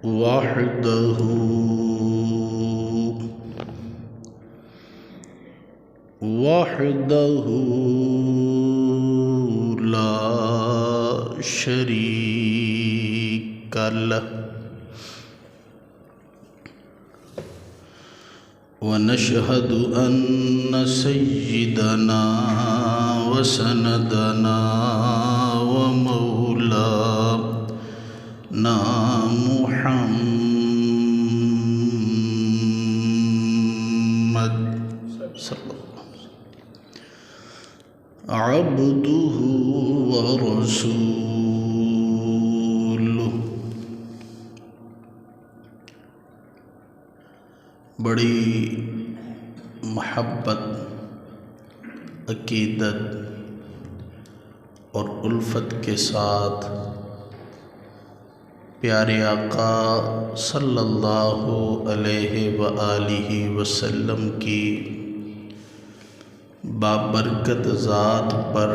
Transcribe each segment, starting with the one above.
وحده لا شريك له ونشهد أن سيدنا وسندنا ومولانا محمد صلى الله عليه وسلم عبده ورسوله. بڑی محبت، عقیدت اور الفت کے ساتھ پیارے آقا صلی اللہ علیہ وآلہ وسلم کی بابرکت ذات پر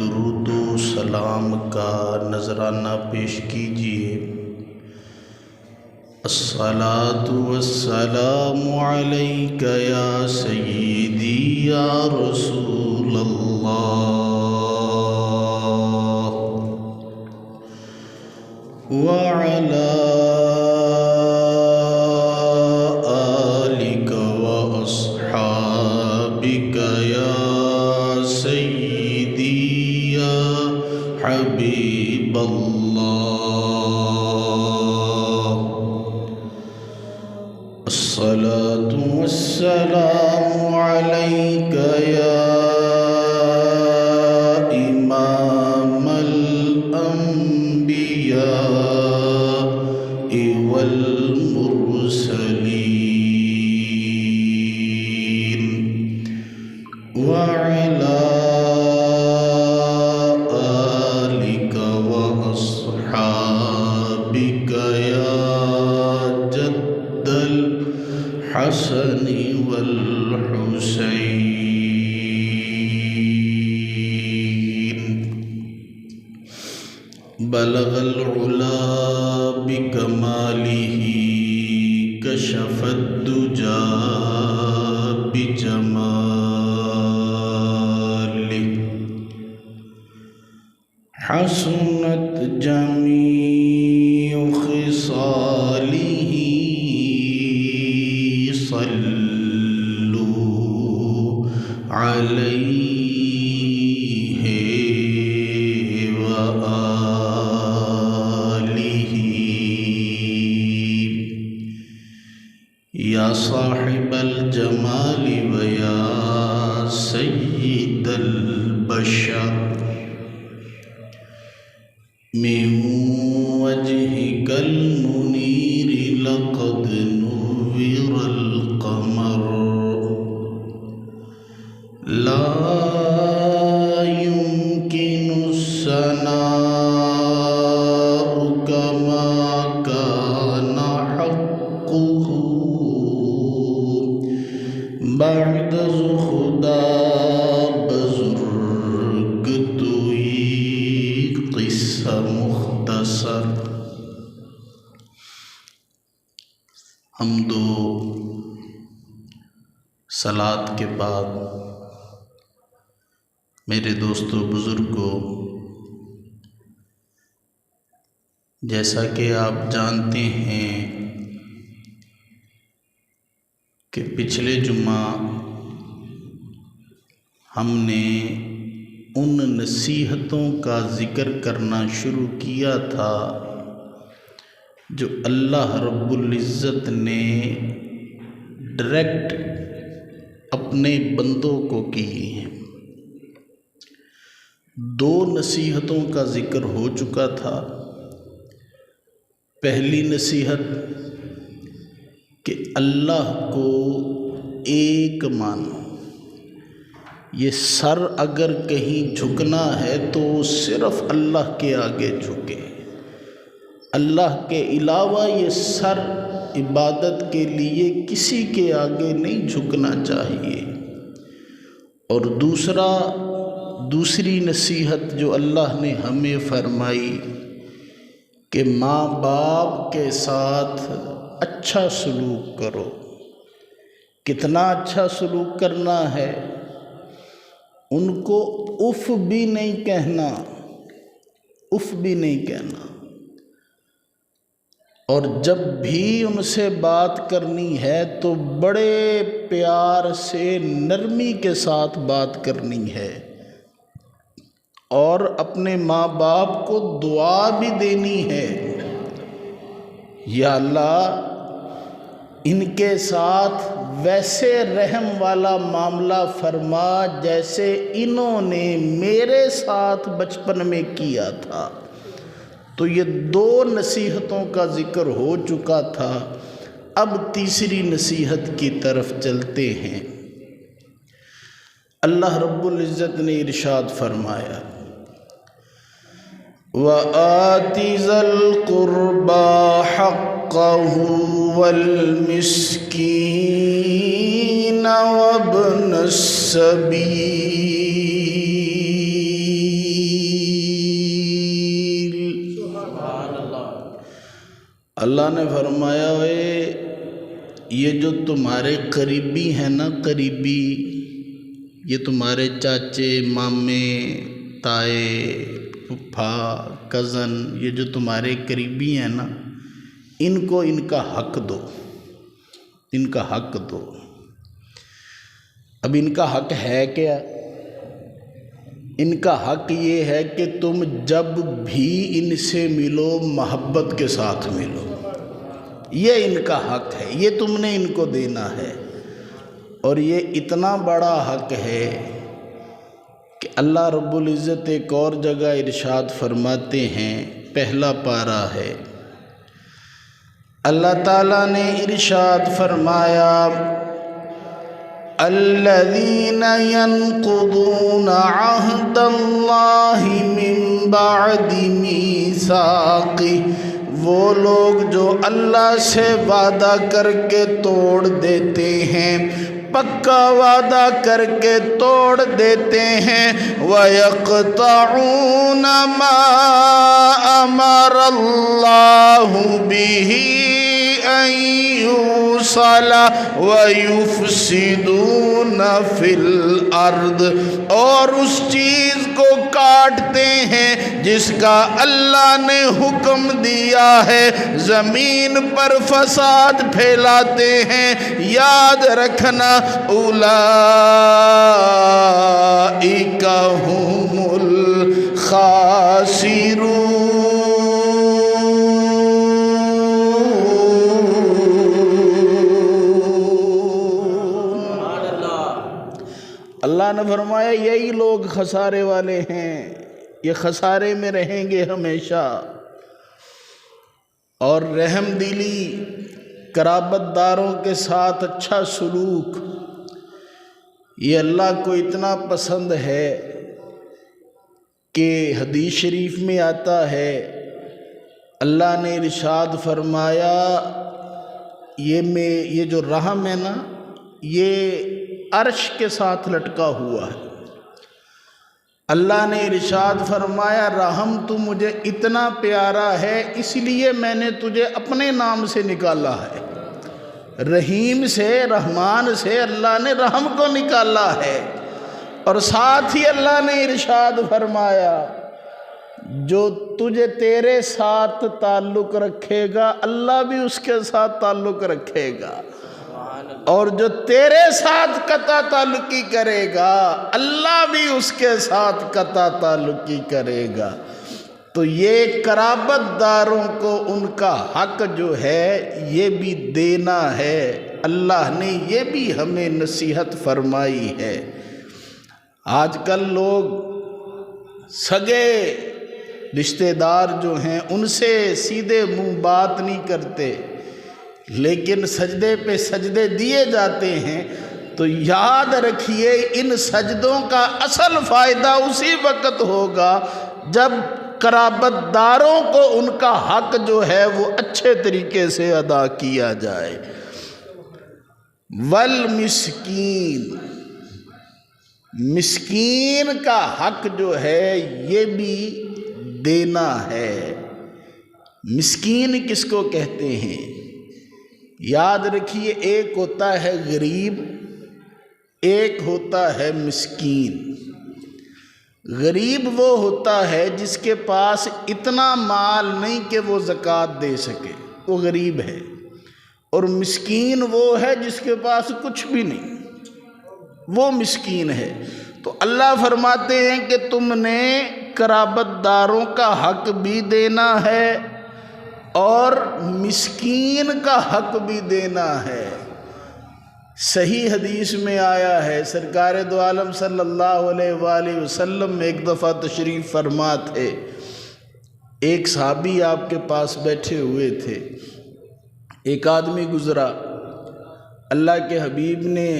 درود و سلام کا نذرانہ پیش کیجیے. الصلاۃ والسلام علیک یا سیدی یا رسول اللہ وعلی آلک واصحابک یا سیدی یا حبیب اللہ. الصلاة والسلام عليك يا إمام الأنبياء والمرسلين وعلى آلك وأصحابك يا جد الحسن والحسين. بلغ العلا بكماله كشف الدجى بجماله حسنت جميع خصاله. صلوا عليه وآله يا صاحب الجمال ويا سيد البشر. من وجهك المنير لقد نور القمر لا يمكن الثناء كما كان حقه بعد خدا بزرگ توئی قصہ مختصر. حمد و صلات کے بعد میرے دوستو بزرگوں، جیسا کہ آپ جانتے ہیں کہ پچھلے جمعہ ہم نے ان نصیحتوں کا ذکر کرنا شروع کیا تھا جو اللہ رب العزت نے ڈائریکٹ اپنے بندوں کو کی ہیں. 2 نصیحتوں کا ذکر ہو چکا تھا. پہلی نصیحت کہ اللہ کو ایک مانو. یہ سر اگر کہیں جھکنا ہے تو صرف اللہ کے آگے جھکے. اللہ کے علاوہ یہ سر عبادت کے لیے کسی کے آگے نہیں جھکنا چاہیے. اور دوسری نصیحت جو اللہ نے ہمیں فرمائی کہ ماں باپ کے ساتھ اچھا سلوک کرو۔ کتنا اچھا سلوک کرنا ہے؟ ان کو اف بھی نہیں کہنا، اف بھی نہیں کہنا، اور جب بھی ان سے بات کرنی ہے تو بڑے پیار سے نرمی کے ساتھ بات کرنی ہے، اور اپنے ماں باپ کو دعا بھی دینی ہے، یا اللہ ان کے ساتھ ویسے رحم والا معاملہ فرما جیسے انہوں نے میرے ساتھ بچپن میں کیا تھا۔ تو یہ 2 نصیحتوں کا ذکر ہو چکا تھا، اب تیسری نصیحت کی طرف چلتے ہیں۔ اللہ رب العزت نے ارشاد فرمایا وَآتِ ذَا الْقُرْبَى حَقَّهُ وَالْمِسْكِينَ وَابْنَ السَّبِيلِ۔ اللہ نے فرمایا یہ جو تمہارے قریبی ہیں نا، قریبی، یہ تمہارے چاچے، مامے، تائے، پھپھا، کزن، یہ جو تمہارے قریبی ہیں نا، ان کو ان کا حق دو، ان کا حق دو۔ اب ان کا حق ہے کیا؟ ان کا حق یہ ہے کہ تم جب بھی ان سے ملو محبت کے ساتھ ملو، یہ ان کا حق ہے، یہ تم نے ان کو دینا ہے۔ اور یہ اتنا بڑا حق ہے کہ اللہ رب العزت ایک اور جگہ ارشاد فرماتے ہیں، پہلا پارہ ہے، اللہ تعالیٰ نے ارشاد فرمایا الذین ینقضون عہد اللہ من بعد میثاقہ، وہ لوگ جو اللہ سے وعدہ کر کے توڑ دیتے ہیں، پکا وعدہ کر کے توڑ دیتے ہیں، وَيَقْطَعُونَ مَا أَمَرَ اللَّهُ بِهِ أَن يُوصَلَ وَيُفْسِدُونَ فِي الْأَرْضِ، اور اس چیز کو کاٹتے ہیں جس کا اللہ نے حکم دیا ہے، زمین پر فساد پھیلاتے ہیں۔ یاد رکھنا اولئک هم الخاسرون۔ اللہ نے فرمایا یہی لوگ خسارے والے ہیں، یہ خسارے میں رہیں گے ہمیشہ۔ اور رحم دلی، قرابت داروں کے ساتھ اچھا سلوک، یہ اللہ کو اتنا پسند ہے کہ حدیث شریف میں آتا ہے، اللہ نے ارشاد فرمایا یہ جو رحم ہے نا، یہ عرش کے ساتھ لٹکا ہوا ہے۔ اللہ نے ارشاد فرمایا رحم تو مجھے اتنا پیارا ہے، اس لیے میں نے تجھے اپنے نام سے نکالا ہے۔ رحیم سے، رحمان سے اللہ نے رحم کو نکالا ہے، اور ساتھ ہی اللہ نے ارشاد فرمایا جو تجھے تیرے ساتھ تعلق رکھے گا اللہ بھی اس کے ساتھ تعلق رکھے گا، اور جو تیرے ساتھ قطع تعلقی کرے گا اللہ بھی اس کے ساتھ قطع تعلقی کرے گا۔ تو یہ قرابت داروں کو ان کا حق جو ہے یہ بھی دینا ہے، اللہ نے یہ بھی ہمیں نصیحت فرمائی ہے۔ آج کل لوگ سگے رشتہ دار جو ہیں ان سے سیدھے منہ بات نہیں کرتے، لیکن سجدے پہ سجدے دیے جاتے ہیں۔ تو یاد رکھیے ان سجدوں کا اصل فائدہ اسی وقت ہوگا جب قرابت داروں کو ان کا حق جو ہے وہ اچھے طریقے سے ادا کیا جائے۔ والمسکین، مسکین کا حق جو ہے یہ بھی دینا ہے۔ مسکین کس کو کہتے ہیں؟ یاد رکھیے، ایک ہوتا ہے غریب، ایک ہوتا ہے مسکین۔ غریب وہ ہوتا ہے جس کے پاس اتنا مال نہیں کہ وہ زکوٰۃ دے سکے، وہ غریب ہے۔ اور مسکین وہ ہے جس کے پاس کچھ بھی نہیں، وہ مسکین ہے۔ تو اللہ فرماتے ہیں کہ تم نے قرابت داروں کا حق بھی دینا ہے اور مسکین کا حق بھی دینا ہے۔ صحیح حدیث میں آیا ہے، سرکار دو عالم صلی اللہ علیہ وآلہ وسلم ایک دفعہ تشریف فرما تھے، ایک صحابی آپ کے پاس بیٹھے ہوئے تھے، ایک آدمی گزرا، اللہ کے حبیب نے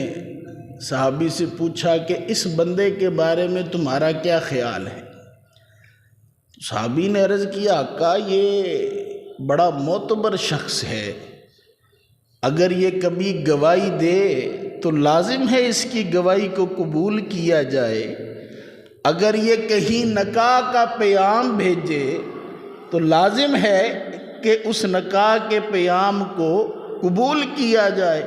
صحابی سے پوچھا کہ اس بندے کے بارے میں تمہارا کیا خیال ہے؟ صحابی نے عرض کیا، آقا یہ بڑا معتبر شخص ہے، اگر یہ کبھی گواہی دے تو لازم ہے اس کی گواہی کو قبول کیا جائے، اگر یہ کہیں نکاح کا پیام بھیجے تو لازم ہے کہ اس نکاح کے پیام کو قبول کیا جائے۔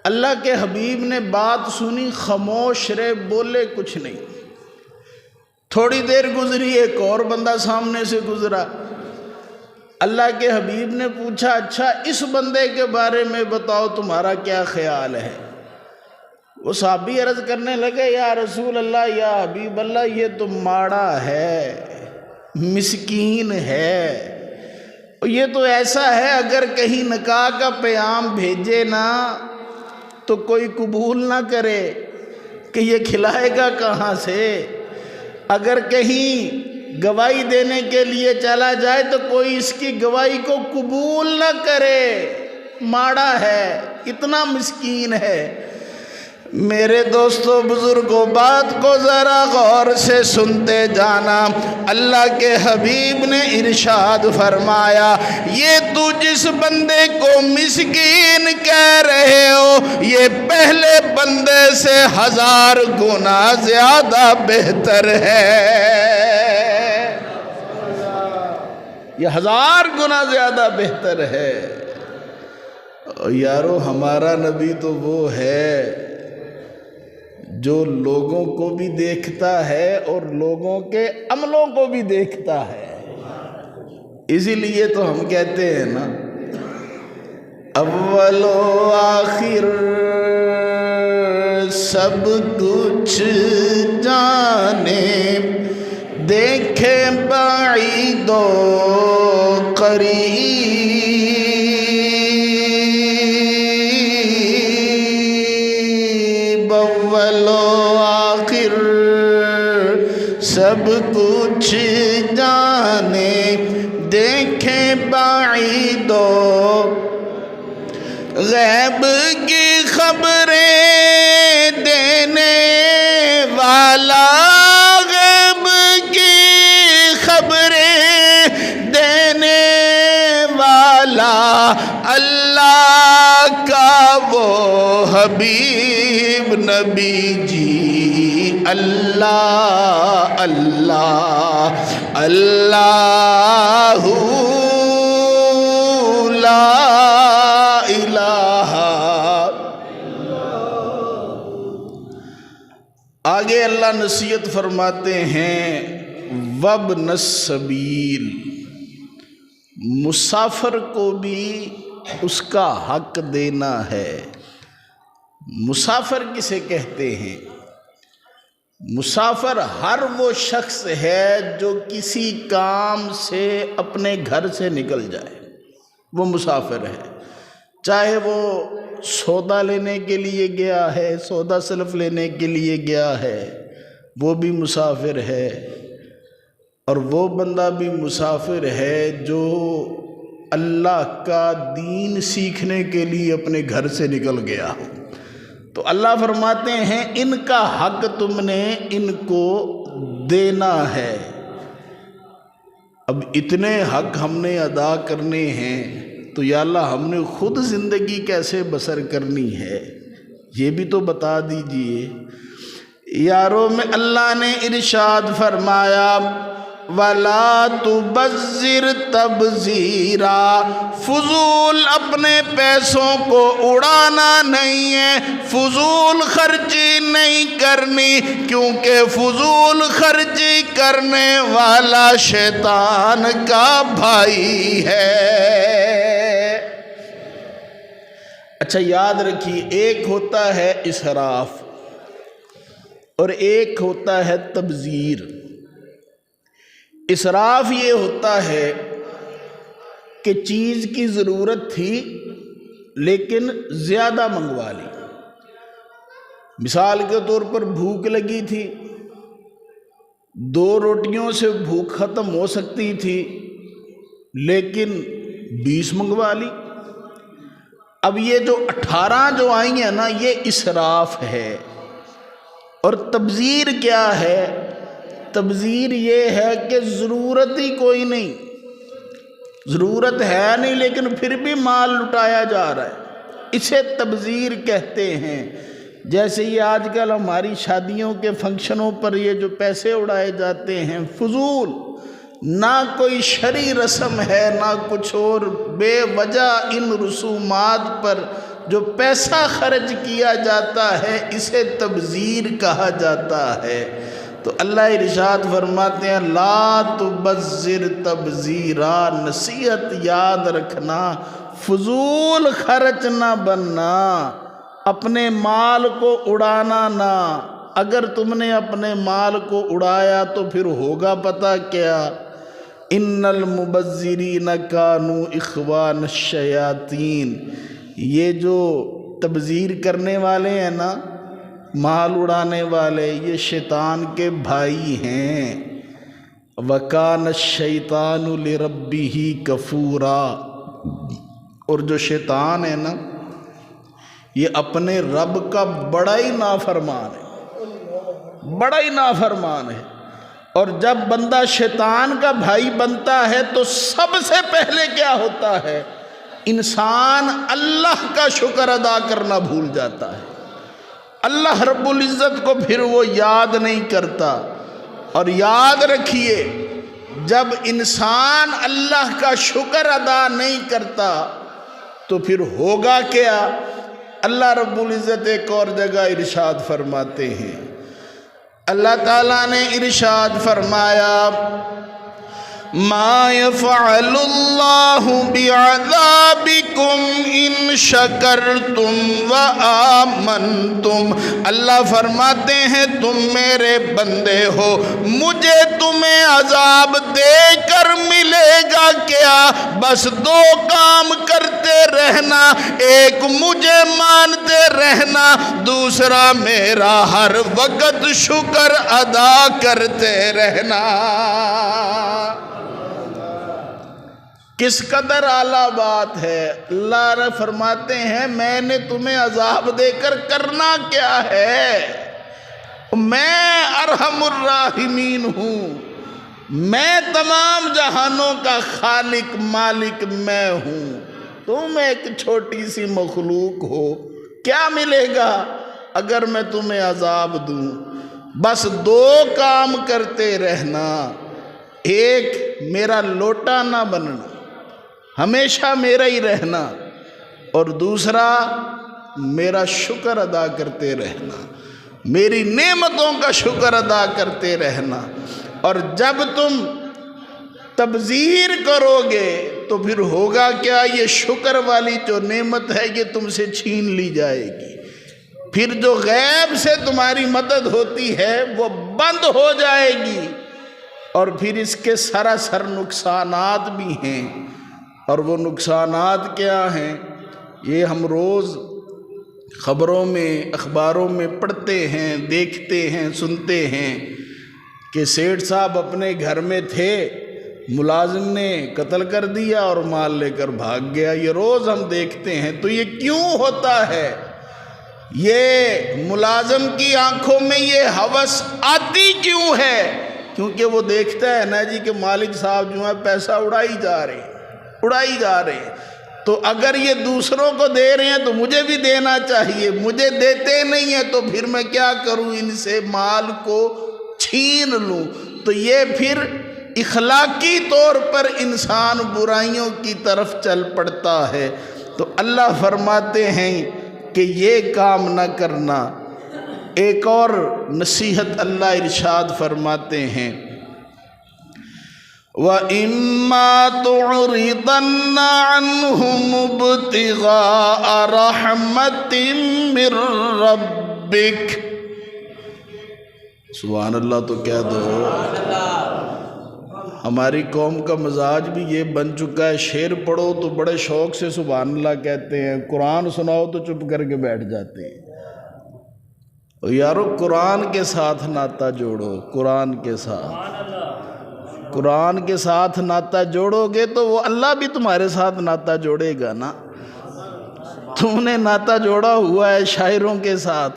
اللہ کے حبیب نے بات سنی، خاموش رہے، بولے کچھ نہیں۔ تھوڑی دیر گزری، ایک اور بندہ سامنے سے گزرا، اللہ کے حبیب نے پوچھا، اچھا اس بندے کے بارے میں بتاؤ تمہارا کیا خیال ہے؟ وہ صحابی عرض کرنے لگے، یا رسول اللہ، یا حبیب اللہ، یہ تو ماڑا ہے، مسکین ہے، یہ تو ایسا ہے اگر کہیں نکاح کا پیام بھیجے نا تو کوئی قبول نہ کرے کہ یہ کھلائے گا کہاں سے، اگر کہیں گواہی دینے کے لیے چلا جائے تو کوئی اس کی گواہی کو قبول نہ کرے، ماڑا ہے، اتنا مسکین ہے۔ میرے دوستو بزرگوں، بات کو ذرا غور سے سنتے جانا۔ اللہ کے حبیب نے ارشاد فرمایا، یہ تو جس بندے کو مسکین کہہ رہے ہو، یہ پہلے بندے سے 1000 گنا زیادہ بہتر ہے، یہ 1000 گنا زیادہ بہتر ہے۔ یارو ہمارا نبی تو وہ ہے جو لوگوں کو بھی دیکھتا ہے اور لوگوں کے عملوں کو بھی دیکھتا ہے، اسی لیے تو ہم کہتے ہیں نا، اول و آخر سب کچھ جانے، دیکھے بعید و قریب، اول و آخر سب کچھ جانے، دیکھے بعید و غیب کی خبریں دینے والا، غیب کی خبریں دینے والا، اللہ کا وہ حبیب نبی جی، اللہ اللہ اللہ لا الہ۔ آگے اللہ نصیحت فرماتے ہیں، وابن السبیل، مسافر کو بھی اس کا حق دینا ہے۔ مسافر کسے کہتے ہیں؟ مسافر ہر وہ شخص ہے جو کسی کام سے اپنے گھر سے نکل جائے، وہ مسافر ہے، چاہے وہ سودا لینے کے لیے گیا ہے، سودا سلف لینے کے لیے گیا ہے، وہ بھی مسافر ہے، اور وہ بندہ بھی مسافر ہے جو اللہ کا دین سیکھنے کے لیے اپنے گھر سے نکل گیا ہو۔ تو اللہ فرماتے ہیں ان کا حق تم نے ان کو دینا ہے۔ اب اتنے حق ہم نے ادا کرنے ہیں تو یا اللہ ہم نے خود زندگی کیسے بسر کرنی ہے یہ بھی تو بتا دیجئے۔ یاروں میں اللہ نے ارشاد فرمایا ولا تبذر تبذیرا، فضول اپنے پیسوں کو اڑانا نہیں ہے، فضول خرچی نہیں کرنی، کیونکہ فضول خرچی کرنے والا شیطان کا بھائی ہے۔ اچھا یاد رکھیے، ایک ہوتا ہے اسراف اور ایک ہوتا ہے تبذیر۔ اسراف یہ ہوتا ہے کہ چیز کی ضرورت تھی لیکن زیادہ منگوا لی۔ مثال کے طور پر بھوک لگی تھی، 2 روٹیوں سے بھوک ختم ہو سکتی تھی لیکن 20 منگوا لی۔ اب یہ جو 18 جو آئی ہیں نا، یہ اسراف ہے۔ اور تبذیر کیا ہے؟ تبذیر یہ ہے کہ ضرورت ہی کوئی نہیں، ضرورت ہے نہیں لیکن پھر بھی مال لٹایا جا رہا ہے، اسے تبذیر کہتے ہیں۔ جیسے یہ آج کل ہماری شادیوں کے فنکشنوں پر یہ جو پیسے اڑائے جاتے ہیں فضول، نہ کوئی شرعی رسم ہے نہ کچھ اور، بے وجہ ان رسومات پر جو پیسہ خرچ کیا جاتا ہے اسے تبذیر کہا جاتا ہے۔ تو اللہ ارشاد فرماتے ہیں لا تبذر تبذیرا، نصیحت یاد رکھنا، فضول خرچ نہ بننا، اپنے مال کو اڑانا نہ۔ اگر تم نے اپنے مال کو اڑایا تو پھر ہوگا پتہ کیا؟ ان المبذرین کانوا اخوان الشیاطین، یہ جو تبذیر کرنے والے ہیں نا، مال اڑانے والے، یہ شیطان کے بھائی ہیں۔ وَكَانَ الشَّيْطَانُ لِرَبِّهِ كَفُورًا، اور جو شیطان ہے نا یہ اپنے رب کا بڑا ہی نافرمان ہے، بڑا ہی نافرمان ہے۔ اور جب بندہ شیطان کا بھائی بنتا ہے تو سب سے پہلے کیا ہوتا ہے؟ انسان اللہ کا شکر ادا کرنا بھول جاتا ہے، اللہ رب العزت کو پھر وہ یاد نہیں کرتا۔ اور یاد رکھیے، جب انسان اللہ کا شکر ادا نہیں کرتا تو پھر ہوگا کیا؟ اللہ رب العزت ایک اور جگہ ارشاد فرماتے ہیں، اللہ تعالیٰ نے ارشاد فرمایا ما يفعل اللہ بعذابکم ان شکرتم وآمنتم، اللہ فرماتے ہیں تم میرے بندے ہو، مجھے تمہیں عذاب دے کر ملے گا کیا؟ بس 2 کام کرتے رہنا، ایک مجھے مانتے رہنا، دوسرا میرا ہر وقت شکر ادا کرتے رہنا۔ کس قدر اعلیٰ بات ہے۔ اللہ فرماتے ہیں میں نے تمہیں عذاب دے کر کرنا کیا ہے؟ میں ارحم الراحمین ہوں، میں تمام جہانوں کا خالق مالک میں ہوں، تم ایک چھوٹی سی مخلوق ہو، کیا ملے گا اگر میں تمہیں عذاب دوں؟ بس 2 کام کرتے رہنا، ایک میرا لوٹا نہ بننا، ہمیشہ میرا ہی رہنا، اور دوسرا میرا شکر ادا کرتے رہنا، میری نعمتوں کا شکر ادا کرتے رہنا۔ اور جب تم تبذیر کرو گے تو پھر ہوگا کیا؟ یہ شکر والی جو نعمت ہے یہ تم سے چھین لی جائے گی، پھر جو غیب سے تمہاری مدد ہوتی ہے وہ بند ہو جائے گی، اور پھر اس کے سراسر نقصانات بھی ہیں۔ اور وہ نقصانات کیا ہیں؟ یہ ہم روز خبروں میں اخباروں میں پڑھتے ہیں، دیکھتے ہیں، سنتے ہیں کہ سیٹھ صاحب اپنے گھر میں تھے، ملازم نے قتل کر دیا اور مال لے کر بھاگ گیا، یہ روز ہم دیکھتے ہیں۔ تو یہ کیوں ہوتا ہے؟ یہ ملازم کی آنکھوں میں یہ ہوس آتی کیوں ہے؟ کیونکہ وہ دیکھتا ہے نا جی کہ مالک صاحب جو ہے پیسہ اڑائی جا رہے ہیں۔ تو اگر یہ دوسروں کو دے رہے ہیں تو مجھے بھی دینا چاہیے، مجھے دیتے نہیں ہیں تو پھر میں کیا کروں؟ ان سے مال کو چھین لوں۔ تو یہ پھر اخلاقی طور پر انسان برائیوں کی طرف چل پڑتا ہے تو اللہ فرماتے ہیں کہ یہ کام نہ کرنا۔ ایک اور نصیحت اللہ ارشاد فرماتے ہیں وَإِمَّا تُعْرِضَنَّ عَنْهُمُ ابْتِغَاءَ رَحْمَةٍ مِّن رَّبِّكَ، سبحان اللہ تو کہہ دو۔ ہماری قوم کا مزاج بھی یہ بن چکا ہے، شعر پڑھو تو بڑے شوق سے سبحان اللہ کہتے ہیں، قرآن سناؤ تو چپ کر کے بیٹھ جاتے ہیں۔ یارو قرآن کے ساتھ ناطہ جوڑو، قرآن کے ساتھ ناطہ جوڑو گے تو وہ اللہ بھی تمہارے ساتھ ناطہ جوڑے گا نا۔ تم نے ناطہ جوڑا ہوا ہے شاعروں کے ساتھ،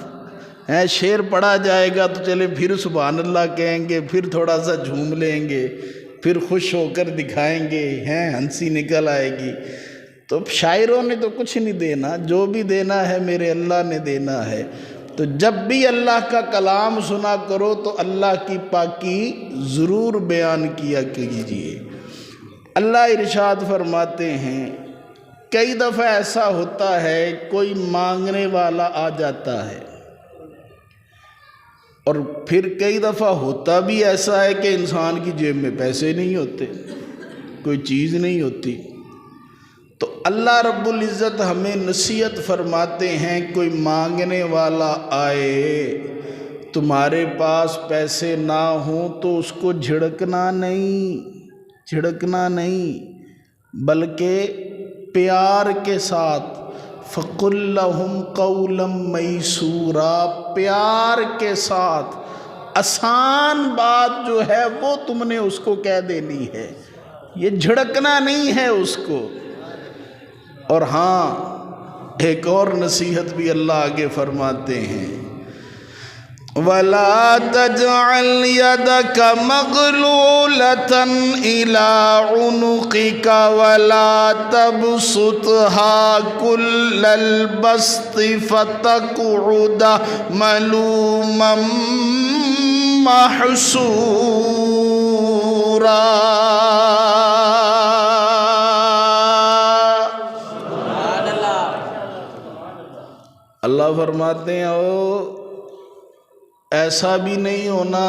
شعر پڑھا جائے گا تو چلے پھر سبحان اللہ کہیں گے، پھر تھوڑا سا جھوم لیں گے، پھر خوش ہو کر دکھائیں گے، ہنسی نکل آئے گی۔ تو شاعروں نے تو کچھ نہیں دینا، جو بھی دینا ہے میرے اللہ نے دینا ہے۔ تو جب بھی اللہ کا کلام سنا کرو تو اللہ کی پاکی ضرور بیان کیا کیجیے۔ اللہ ارشاد فرماتے ہیں کئی دفعہ ایسا ہوتا ہے کوئی مانگنے والا آ جاتا ہے، اور پھر کئی دفعہ ہوتا بھی ایسا ہے کہ انسان کی جیب میں پیسے نہیں ہوتے، کوئی چیز نہیں ہوتی۔ تو اللہ رب العزت ہمیں نصیحت فرماتے ہیں کوئی مانگنے والا آئے، تمہارے پاس پیسے نہ ہوں تو اس کو جھڑکنا نہیں، بلکہ پیار کے ساتھ فَقُلْ لَهُمْ قَوْلًا مَيْسُورًا، پیار کے ساتھ آسان بات جو ہے وہ تم نے اس کو کہہ دینی ہے، یہ جھڑکنا نہیں ہے اس کو۔ اور ہاں ایک اور نصیحت بھی اللہ آگے فرماتے ہیں وَلَا تَجْعَلْ يَدَكَ مَغْلُولَةً إِلَىٰ عُنُقِكَ وَلَا تَبْسُطْهَا كُلَّ الْبَسْطِ فَتَقْعُدَ مَلُومًا مَّحْسُورًا۔ اللہ فرماتے ہیں ایسا بھی نہیں ہونا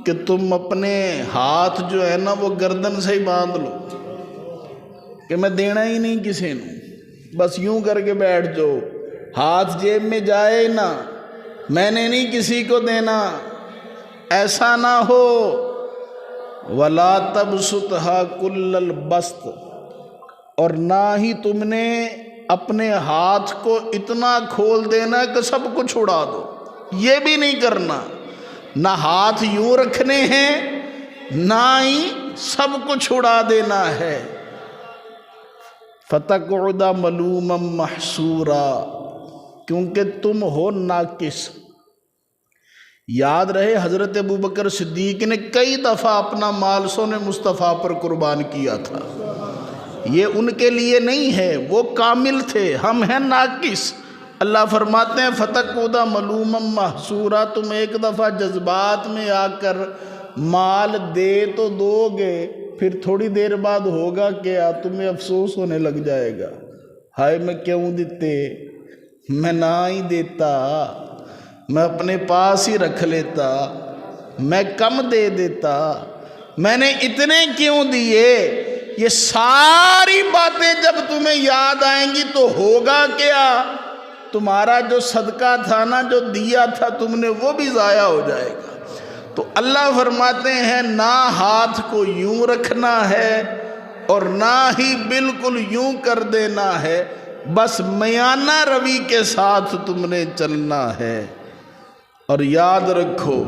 کہ تم اپنے ہاتھ جو ہے نا وہ گردن سے ہی باندھ لو کہ میں دینا ہی نہیں کسی نے، بس یوں کر کے بیٹھ جاؤ، ہاتھ جیب میں جائے نا، میں نے نہیں کسی کو دینا، ایسا نہ ہو۔ وَلَا تَبْسُطْهَا كُلَّ الْبَسْطِ، اور نہ ہی تم نے اپنے ہاتھ کو اتنا کھول دینا کہ سب کچھ اڑا دو، یہ بھی نہیں کرنا، نہ ہاتھ یوں رکھنے ہیں نہ ہی سب کچھ اڑا دینا ہے۔ فَتَقْعُدَ مَلُومًا مَّحْسُورًا، کیونکہ تم ہو ناقص۔ یاد رہے حضرت ابوبکر صدیق نے کئی دفعہ اپنا مال سونے مصطفیٰ پر قربان کیا تھا، یہ ان کے لیے نہیں ہے، وہ کامل تھے، ہم ہیں ناقص۔ اللہ فرماتے ہیں فَتَقْعُدَ مَلُومًا مَّحْسُورًا، تم ایک دفعہ جذبات میں آ کر مال دے تو دو گے، پھر تھوڑی دیر بعد ہوگا کیا، تمہیں افسوس ہونے لگ جائے گا، ہائے میں کیوں دیتے، میں نہ ہی دیتا، میں اپنے پاس ہی رکھ لیتا، میں کم دے دیتا، میں نے اتنے کیوں دیے۔ یہ ساری باتیں جب تمہیں یاد آئیں گی تو ہوگا کیا، تمہارا جو صدقہ تھا نا، جو دیا تھا تم نے، وہ بھی ضائع ہو جائے گا۔ تو اللہ فرماتے ہیں نہ ہاتھ کو یوں رکھنا ہے اور نہ ہی بالکل یوں کر دینا ہے، بس میانہ روی کے ساتھ تم نے چلنا ہے۔ اور یاد رکھو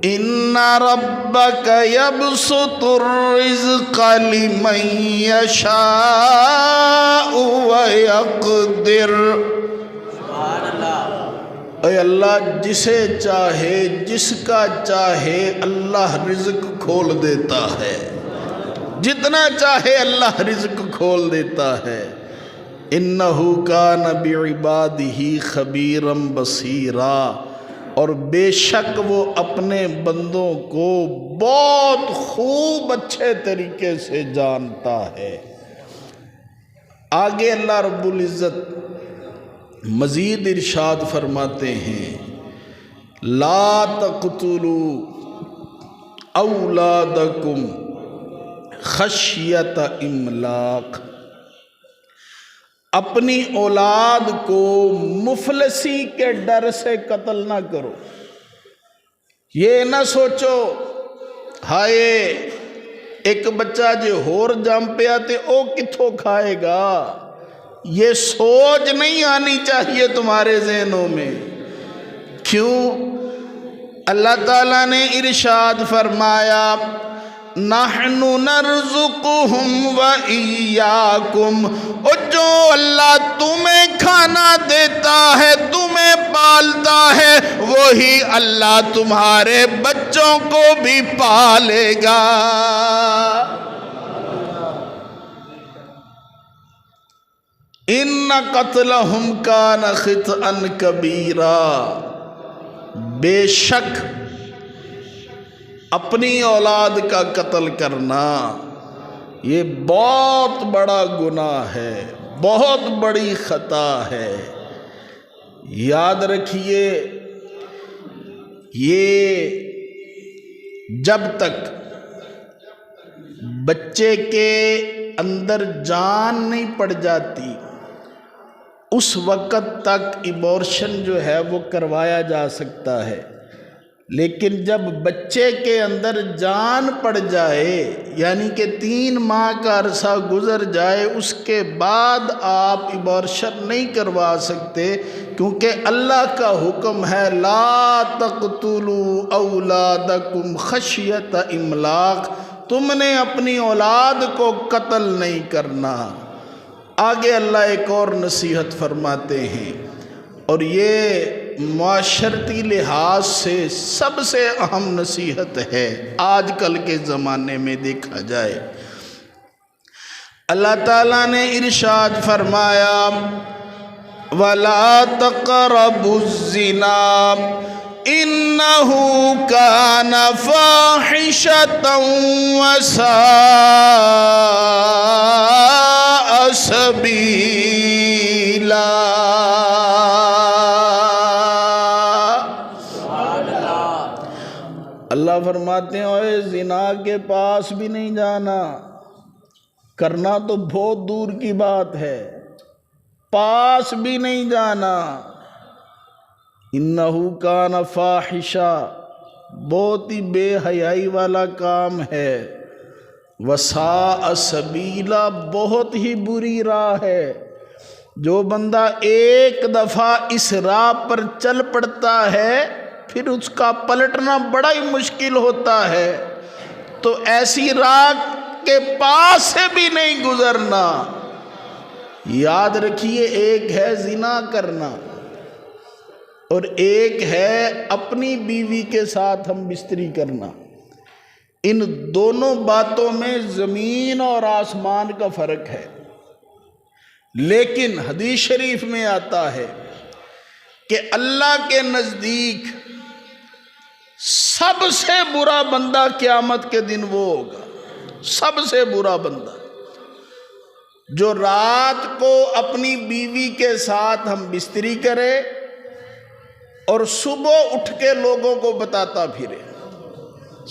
ان ربک یبسط الرزق لمن یشاء ویقدر، اے اللہ جسے چاہے جس کا چاہے اللہ رزق کھول دیتا ہے، جتنا چاہے اللہ رزق کھول دیتا ہے۔ انہ کان بعبادہ خبیرا بصیرا، اور بے شک وہ اپنے بندوں کو بہت خوب اچھے طریقے سے جانتا ہے۔ آگے اللہ رب العزت مزید ارشاد فرماتے ہیں، لا تقتلوا اولادکم خشیت املاق، اپنی اولاد کو مفلسی کے ڈر سے قتل نہ کرو۔ یہ نہ سوچو ہائے ایک بچہ جو ہور جم پیا تے او کتھوں کھائے گا، یہ سوچ نہیں آنی چاہیے تمہارے ذہنوں میں۔ کیوں؟ اللہ تعالیٰ نے ارشاد فرمایا، نحن نرزقہم وإیاکم، اور جو اللہ تمہیں کھانا دیتا ہے، تمہیں پالتا ہے، وہی اللہ تمہارے بچوں کو بھی پالے گا۔ ان قتلہم کان خطئا کبیرا، بے شک اپنی اولاد کا قتل کرنا یہ بہت بڑا گناہ ہے، بہت بڑی خطا ہے۔ یاد رکھیے، یہ جب تک بچے کے اندر جان نہیں پڑ جاتی اس وقت تک ایبورشن جو ہے وہ کروایا جا سکتا ہے، لیکن جب بچے کے اندر جان پڑ جائے، یعنی کہ 3 ماہ کا عرصہ گزر جائے، اس کے بعد آپ ایبورشن نہیں کروا سکتے، کیونکہ اللہ کا حکم ہے لا تقتلوا اولادکم خشیت املاق، تم نے اپنی اولاد کو قتل نہیں کرنا۔ آگے اللہ ایک اور نصیحت فرماتے ہیں، اور یہ معاشرتی لحاظ سے سب سے اہم نصیحت ہے آج کل کے زمانے میں دیکھا جائے۔ اللہ تعالیٰ نے ارشاد فرمایا، وَلَا تَقْرَبُوا الزِّنَا إِنَّهُ كَانَ فَاحِشَةً وَسَاءَ سَبِيلًا۔ اللہ فرماتے ہیں اوے زنا کے پاس بھی نہیں جانا، کرنا تو بہت دور کی بات ہے، پاس بھی نہیں جانا۔ انہو کان فاحشہ، بہت ہی بے حیائی والا کام ہے، وساء سبیلا، بہت ہی بری راہ ہے۔ جو بندہ ایک دفعہ اس راہ پر چل پڑتا ہے پھر اس کا پلٹنا بڑا ہی مشکل ہوتا ہے، تو ایسی راہ کے پاس سے بھی نہیں گزرنا۔ یاد رکھیے، ایک ہے زنا کرنا اور ایک ہے اپنی بیوی کے ساتھ ہم بستری کرنا۔ ان دونوں باتوں میں زمین اور آسمان کا فرق ہے، لیکن حدیث شریف میں آتا ہے کہ اللہ کے نزدیک سب سے برا بندہ قیامت کے دن وہ ہوگا، سب سے برا بندہ جو رات کو اپنی بیوی کے ساتھ ہم بستری کرے اور صبح اٹھ کے لوگوں کو بتاتا پھرے،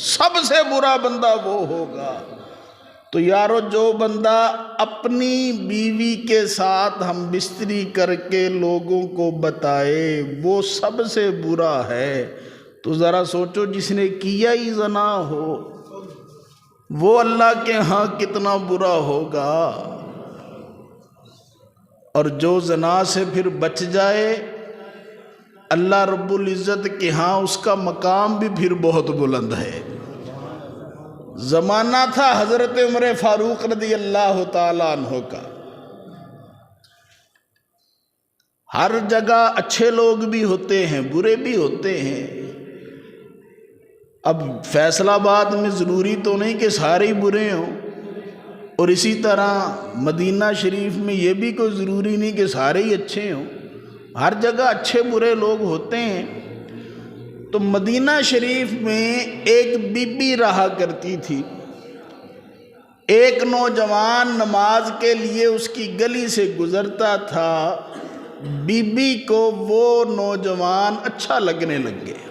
سب سے برا بندہ وہ ہوگا۔ تو یارو، جو بندہ اپنی بیوی کے ساتھ ہم بستری کر کے لوگوں کو بتائے وہ سب سے برا ہے، تو ذرا سوچو جس نے کیا ہی زنا ہو وہ اللہ کے ہاں کتنا برا ہوگا۔ اور جو زنا سے پھر بچ جائے، اللہ رب العزت کے ہاں اس کا مقام بھی پھر بہت بلند ہے۔ زمانہ تھا حضرت عمر فاروق رضی اللہ تعالیٰ عنہ کا، ہر جگہ اچھے لوگ بھی ہوتے ہیں، برے بھی ہوتے ہیں۔ اب فیصل آباد میں ضروری تو نہیں کہ سارے ہی برے ہوں، اور اسی طرح مدینہ شریف میں یہ بھی کوئی ضروری نہیں کہ سارے ہی اچھے ہوں، ہر جگہ اچھے برے لوگ ہوتے ہیں۔ تو مدینہ شریف میں ایک بی بی رہا کرتی تھی۔ ایک نوجوان نماز کے لیے اس کی گلی سے گزرتا تھا، بی بی کو وہ نوجوان اچھا لگنے لگ گیا،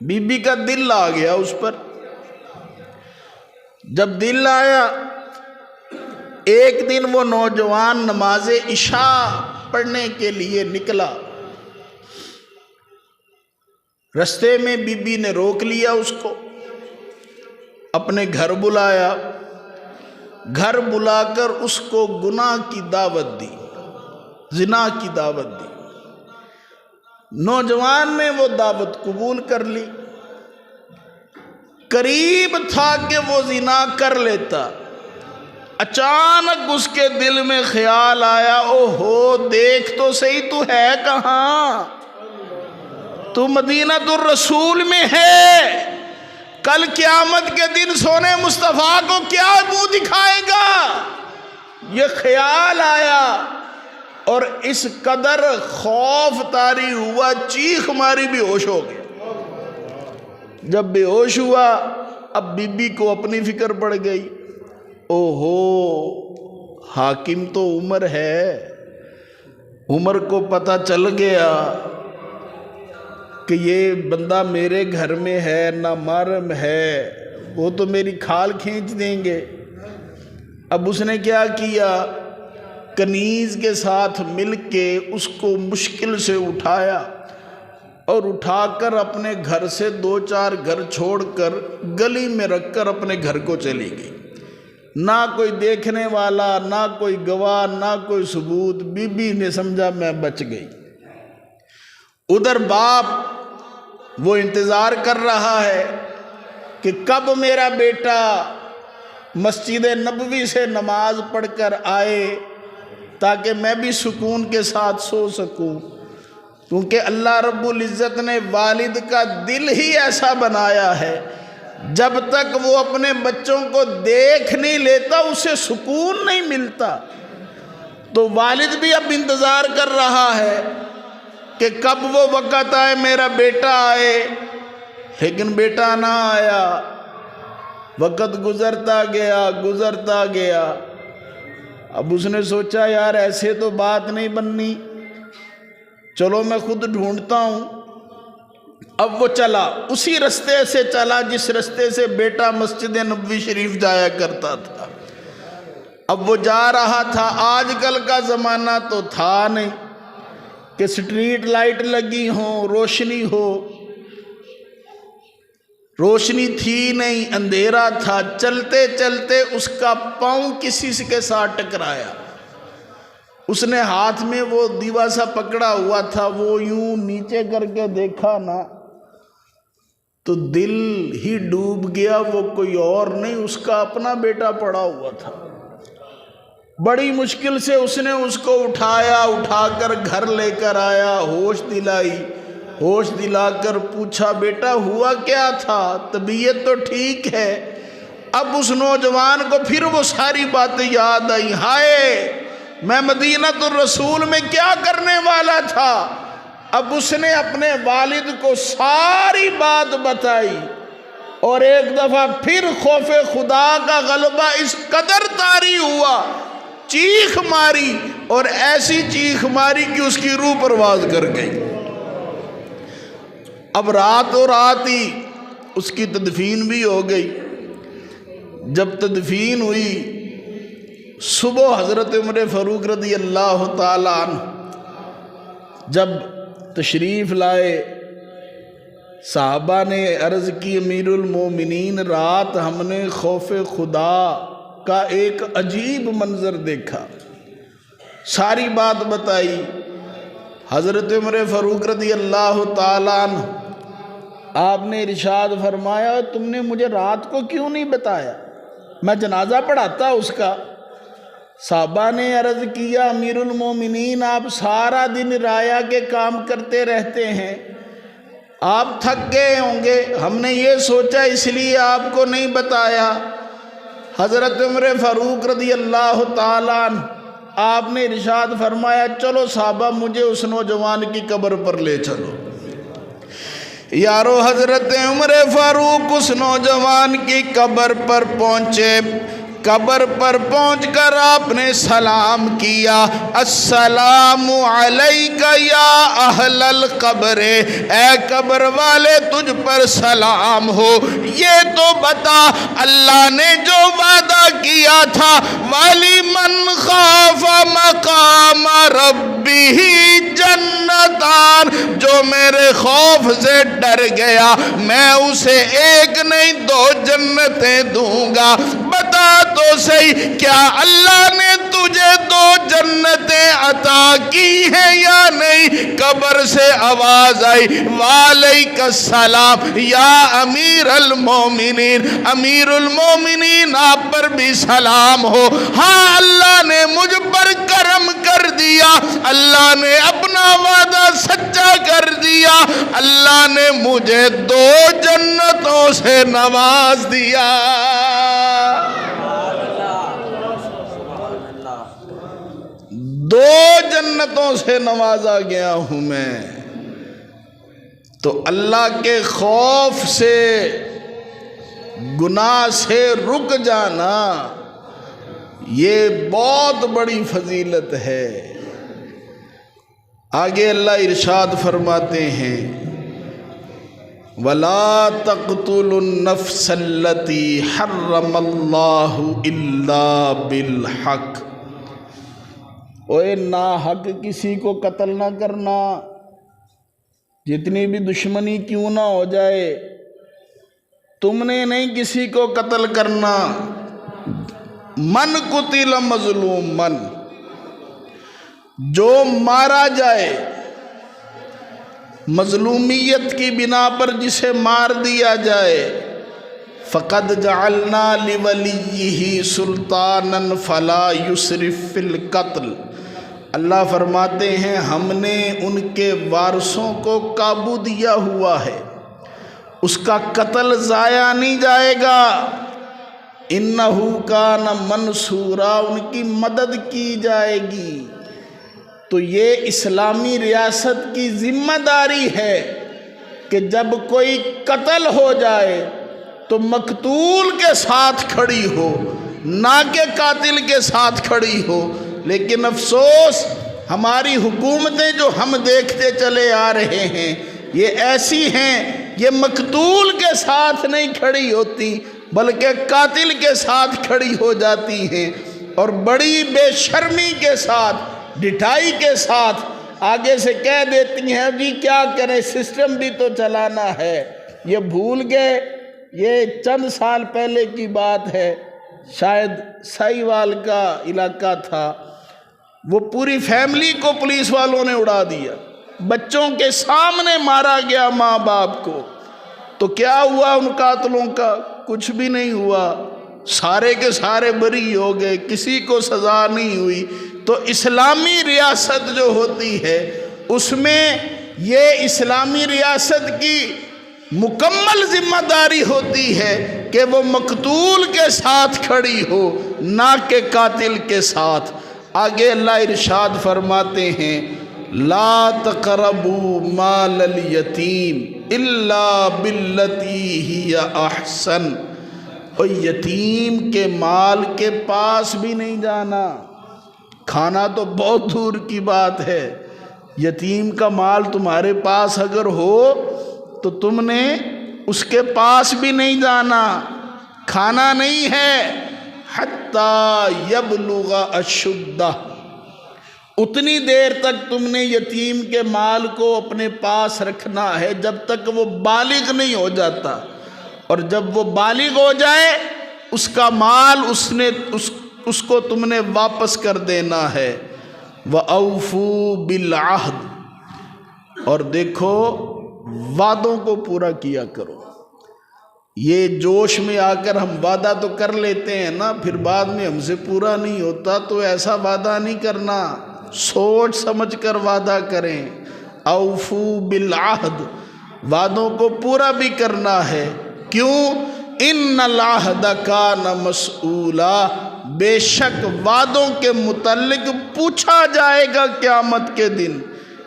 بی بی کا دل آ گیا اس پر۔ جب دل آیا، ایک دن وہ نوجوان نماز عشاء پڑھنے کے لیے نکلا، رستے میں بی بی نے روک لیا اس کو، اپنے گھر بلایا، گھر بلا کر اس کو گناہ کی دعوت دی، زنا کی دعوت دی۔ نوجوان نے وہ دعوت قبول کر لی، قریب تھا کہ وہ زنا کر لیتا، اچانک اس کے دل میں خیال آیا، او ہو دیکھ تو صحیح تو ہے کہاں، تو مدینہ الرسول میں ہے، کل قیامت کے دن سونے مصطفیٰ کو کیا منہ دکھائے گا، یہ خیال آیا اور اس قدر خوف طاری ہوا، چیخ ماری، بے ہوش ہو گیا۔ جب بے ہوش ہوا، اب بی بی کو اپنی فکر پڑ گئی، او ہو حاکم تو عمر ہے، عمر کو پتہ چل گیا کہ یہ بندہ میرے گھر میں ہے، نہ محرم ہے، وہ تو میری کھال کھینچ دیں گے۔ اب اس نے کیا کیا، کنیز کے ساتھ مل کے اس کو مشکل سے اٹھایا اور اٹھا کر اپنے گھر سے 2-4 گھر چھوڑ کر گلی میں رکھ کر اپنے گھر کو چلی گئی، نہ کوئی دیکھنے والا، نہ کوئی گواہ، نہ کوئی ثبوت۔ بی بی نے سمجھا میں بچ گئی۔ ادھر باپ وہ انتظار کر رہا ہے کہ کب میرا بیٹا مسجد نبوی سے نماز پڑھ کر آئے تاکہ میں بھی سکون کے ساتھ سو سکوں، کیونکہ اللہ رب العزت نے والد کا دل ہی ایسا بنایا ہے، جب تک وہ اپنے بچوں کو دیکھ نہیں لیتا اسے سکون نہیں ملتا۔ تو والد بھی اب انتظار کر رہا ہے کہ کب وہ وقت آئے میرا بیٹا آئے، لیکن بیٹا نہ آیا۔ وقت گزرتا گیا۔ اب اس نے سوچا یار ایسے تو بات نہیں بننی، چلو میں خود ڈھونڈتا ہوں۔ اب وہ چلا، اسی رستے سے چلا جس رستے سے بیٹا مسجد نبوی شریف جایا کرتا تھا۔ اب وہ جا رہا تھا، آج کل کا زمانہ تو تھا نہیں کہ سٹریٹ لائٹ لگی ہوں، روشنی ہو، روشنی تھی نہیں، اندھیرا تھا۔ چلتے چلتے اس کا پاؤں کسی کے ساتھ ٹکرایا، اس نے ہاتھ میں وہ دیوا سا پکڑا ہوا تھا، وہ یوں نیچے کر کے دیکھا نا تو دل ہی ڈوب گیا، وہ کوئی اور نہیں اس کا اپنا بیٹا پڑا ہوا تھا۔ بڑی مشکل سے اس نے اس کو اٹھا کر گھر لے کر آیا، ہوش دلا کر پوچھا بیٹا ہوا کیا تھا، طبیعت تو ٹھیک ہے؟ اب اس نوجوان کو پھر وہ ساری باتیں یاد آئی، ہائے میں مدینہ الرسول میں کیا کرنے والا تھا۔ اب اس نے اپنے والد کو ساری بات بتائی، اور ایک دفعہ پھر خوف خدا کا غلبہ اس قدر طاری ہوا، چیخ ماری، اور ایسی چیخ ماری کہ اس کی روح پرواز کر گئی۔ اب رات ہی اس کی تدفین بھی ہو گئی۔ جب تدفین ہوئی، صبح حضرت عمر فاروق رضی اللہ تعالیٰ عنہ جب تشریف لائے، صحابہ نے عرض کی امیر المومنین رات ہم نے خوف خدا کا ایک عجیب منظر دیکھا، ساری بات بتائی۔ حضرت عمر فاروق رضی اللہ تعالیٰ عنہ آپ نے ارشاد فرمایا تم نے مجھے رات کو کیوں نہیں بتایا، میں جنازہ پڑھاتا اس کا۔ صحابہ نے عرض کیا امیر المومنین آپ سارا دن رایا کے کام کرتے رہتے ہیں، آپ تھک گئے ہوں گے، ہم نے یہ سوچا اس لیے آپ کو نہیں بتایا۔ حضرت عمر فاروق رضی اللہ تعالیٰ عنہ آپ نے ارشاد فرمایا چلو صحابہ مجھے اس نوجوان کی قبر پر لے چلو۔ یارو حضرت عمر فاروق اس نوجوان کی قبر پر پہنچے، قبر پر پہنچ کر آپ نے سلام کیا، السلام علیک یا اہل القبر، اے قبر والے تجھ پر سلام ہو۔ یہ تو بتا اللہ نے جو وعدہ کیا تھا وَلِمَنْ خَافَ مَقَامَ رَبِّهِ جَنَّتَانِ، جو میرے خوف سے ڈر گیا میں اسے ایک نہیں 2 جنتیں دوں گا۔ بتا تو صحیح کیا اللہ نے تجھے 2 جنتیں عطا کی ہیں یا نہیں؟ قبر سے آواز آئی وعلیک السلام یا امیر المومنین، امیر المومنین آپ پر بھی سلام ہو۔ ہاں اللہ نے مجھ پر کرم کر دیا، اللہ نے اپنا وعدہ سچا کر دیا، اللہ نے مجھے 2 جنتوں سے نواز دیا۔ 2 جنتوں سے نوازا گیا ہوں میں۔ تو اللہ کے خوف سے، گناہ سے رک جانا یہ بہت بڑی فضیلت ہے۔ آگے اللہ ارشاد فرماتے ہیں وَلَا تَقْتُلُوا النَّفْسَ الَّتِي حَرَّمَ اللَّهُ إِلَّا بِالْحَقِّ، اوے ناحق کسی کو قتل نہ کرنا، جتنی بھی دشمنی کیوں نہ ہو جائے، تم نے نہیں کسی کو قتل کرنا۔ من قتل مظلومن، جو مارا جائے مظلومیت کی بنا پر، جسے مار دیا جائے، فقد جعلنا لولیہ سلطانا فلا یسرف فی القتل، اللہ فرماتے ہیں ہم نے ان کے وارثوں کو قابو دیا ہوا ہے، اس کا قتل ضائع نہیں جائے گا۔ انہ کان منصورا، ان کی مدد کی جائے گی۔ تو یہ اسلامی ریاست کی ذمہ داری ہے کہ جب کوئی قتل ہو جائے تو مقتول کے ساتھ کھڑی ہو، نہ کہ قاتل کے ساتھ کھڑی ہو۔ لیکن افسوس ہماری حکومتیں جو ہم دیکھتے چلے آ رہے ہیں یہ ایسی ہیں، یہ مقتول کے ساتھ نہیں کھڑی ہوتی بلکہ قاتل کے ساتھ کھڑی ہو جاتی ہیں، اور بڑی بے شرمی کے ساتھ، ڈٹائی کے ساتھ آگے سے کہہ دیتی ہیں جی کیا کریں، سسٹم بھی تو چلانا ہے۔ یہ بھول گئے، یہ چند سال پہلے کی بات ہے، شاید سائیوال کا علاقہ تھا، وہ پوری فیملی کو پولیس والوں نے اڑا دیا، بچوں کے سامنے مارا گیا ماں باپ کو۔ تو کیا ہوا ان قاتلوں کا؟ کچھ بھی نہیں ہوا، سارے کے سارے بری ہو گئے، کسی کو سزا نہیں ہوئی۔ تو اسلامی ریاست جو ہوتی ہے اس میں یہ اسلامی ریاست کی مکمل ذمہ داری ہوتی ہے کہ وہ مقتول کے ساتھ کھڑی ہو، نہ کہ قاتل کے ساتھ۔ آگے اللہ ارشاد فرماتے ہیں لا تقربوا مال الیتیم الا باللتی ہی احسن، اور یتیم کے مال کے پاس بھی نہیں جانا۔ کھانا تو بہت دور کی بات ہے، یتیم کا مال تمہارے پاس اگر ہو تو تم نے اس کے پاس بھی نہیں جانا، کھانا نہیں ہے۔ حتی یبلغ اشدہ، اتنی دیر تک تم نے یتیم کے مال کو اپنے پاس رکھنا ہے جب تک وہ بالغ نہیں ہو جاتا، اور جب وہ بالغ ہو جائے اس کا مال اس کو تم نے واپس کر دینا ہے۔ وَأَوْفُوا بِالْعَهْدِ، اور دیکھو وعدوں کو پورا کیا کرو۔ یہ جوش میں آ کر ہم وعدہ تو کر لیتے ہیں نا، پھر بعد میں ہم سے پورا نہیں ہوتا، تو ایسا وعدہ نہیں کرنا، سوچ سمجھ کر وعدہ کریں۔ اوفو بالعہد، وعدوں کو پورا بھی کرنا ہے۔ کیوں؟ ان العہد کان مسئولا، بے شک وعدوں کے متعلق پوچھا جائے گا قیامت کے دن۔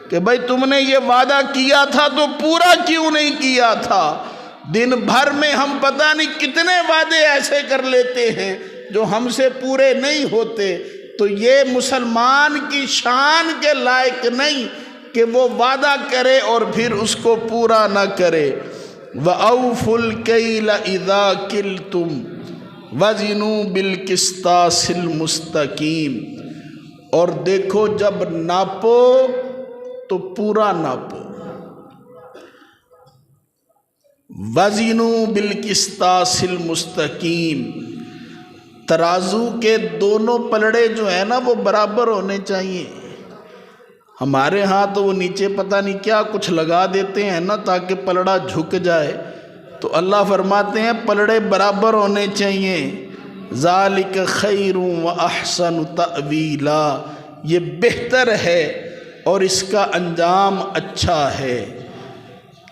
کہ بھائی تم نے یہ وعدہ کیا تھا تو پورا کیوں نہیں کیا تھا؟ دن بھر میں ہم پتہ نہیں کتنے وعدے ایسے کر لیتے ہیں جو ہم سے پورے نہیں ہوتے۔ تو یہ مسلمان کی شان کے لائق نہیں کہ وہ وعدہ کرے اور پھر اس کو پورا نہ کرے۔ وَأَوْفُوا الْكَيْلَ إِذَا كِلْتُمْ وَزِنُوا بِالْقِسْطَاسِ الْمُسْتَقِيمِ، اور دیکھو جب ناپو تو پورا ناپو۔ وَزِنُوا بِالْقِسْطَاسِ الْمُسْتَقِيمِ، ترازو کے دونوں پلڑے جو ہیں نا وہ برابر ہونے چاہیے۔ ہمارے ہاں تو وہ نیچے پتہ نہیں کیا کچھ لگا دیتے ہیں نا تاکہ پلڑا جھک جائے، تو اللہ فرماتے ہیں پلڑے برابر ہونے چاہیے۔ ذالک خیر و احسن تأویلا، یہ بہتر ہے اور اس کا انجام اچھا ہے۔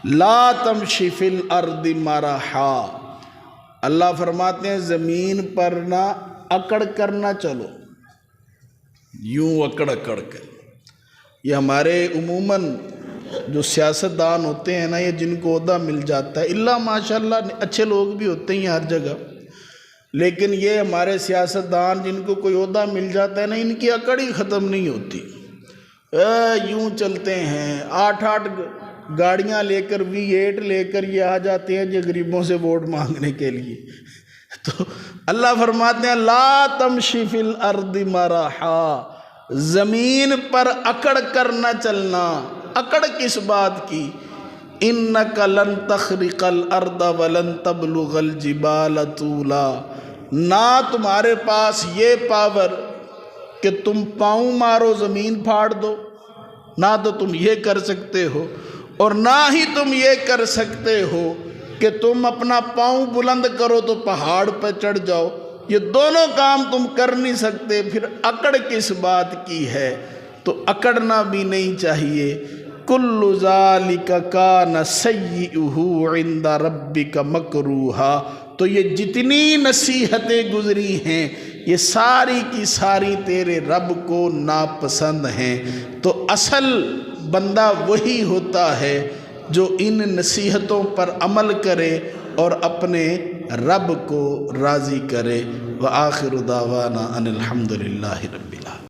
لا تمشی فی الارض مرحا، اللہ فرماتے ہیں زمین پر نہ اکڑ کر نہ چلو، یوں اکڑ اکڑ کر۔ یہ ہمارے عموماً جو سیاستدان ہوتے ہیں نا، یہ جن کو عہدہ مل جاتا ہے، اللہ ماشاءاللہ اچھے لوگ بھی ہوتے ہیں ہر جگہ، لیکن یہ ہمارے سیاستدان جن کو کوئی عہدہ مل جاتا ہے نا، ان کی اکڑ ہی ختم نہیں ہوتی، یوں چلتے ہیں۔ 8 گاڑیاں لے کر V8 لے کر یہ آ جاتے ہیں یہ غریبوں سے ووٹ مانگنے کے لیے۔ تو اللہ فرماتے ہیں لا تمشی فی الارض مرحا، زمین پر اکڑ کر نہ چلنا۔ اکڑ کس بات کی؟ انک لن تخرق الارض ولن تبلغ الجبال طولا، نہ تمہارے پاس یہ پاور کہ تم پاؤں مارو زمین پھاڑ دو، نہ تو تم یہ کر سکتے ہو، اور نہ ہی تم یہ کر سکتے ہو کہ تم اپنا پاؤں بلند کرو تو پہاڑ پہ چڑھ جاؤ، یہ دونوں کام تم کر نہیں سکتے، پھر اکڑ کس بات کی ہے؟ تو اکڑنا بھی نہیں چاہیے۔ کل ذالک کان سیئہ عند ربک مکروہا، تو یہ جتنی نصیحتیں گزری ہیں یہ ساری کی ساری تیرے رب کو ناپسند ہیں۔ تو اصل بندہ وہی ہوتا ہے جو ان نصیحتوں پر عمل کرے اور اپنے رب کو راضی کرے۔ وآخر دعوانا ان الحمد للہ رب العالمین۔